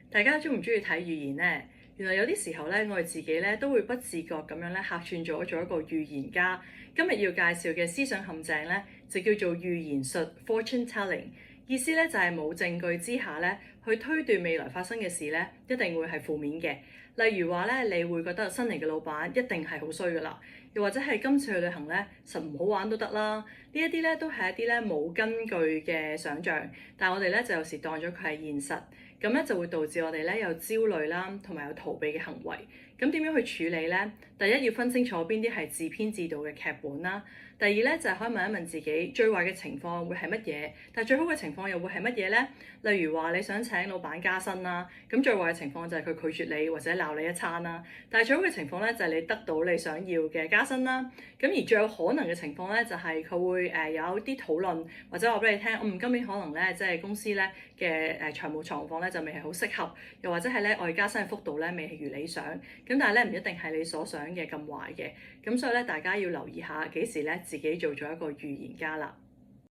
大家中唔中意睇預言呢？原來有啲時候咧，我哋自己咧都會不自覺咁樣咧客串咗做一個預言家。今日要介紹嘅思想陷阱咧，就叫做預言術 （fortune telling）。意思咧就係冇證據之下咧，去推斷未來發生嘅事咧，一定會係負面嘅。例如話咧，你會覺得新嚟嘅老闆一定係好衰噶啦，又或者係今次去旅行咧，實唔好玩都得啦。呢一啲咧都係一啲咧冇根據嘅想像，但係我哋咧就有時當咗佢係現實。咁咧就會導致我哋咧有焦慮啦，同埋有逃避嘅行為。咁點樣去處理呢？第一要分清楚邊啲係自編自導嘅劇本啦。第二咧就係可以問一問自己，最壞嘅情況會係乜嘢？但係最好嘅情況又會係乜嘢呢？例如話你想請老闆加薪啦，咁最壞嘅情況就係佢拒絕你或者鬧你一餐啦。但係最好嘅情況咧就係你得到你想要嘅加薪啦。咁而最有可能嘅情況咧就係佢會有啲討論或者話俾你聽，今年可能咧即係公司咧嘅財務狀況咧就未係好適合，又或者係咧我哋加薪嘅幅度咧未係如理想。咁但係咧唔一定係你所想嘅咁壞嘅。咁所以咧大家要留意下幾時咧自己做咗一個預言家啦。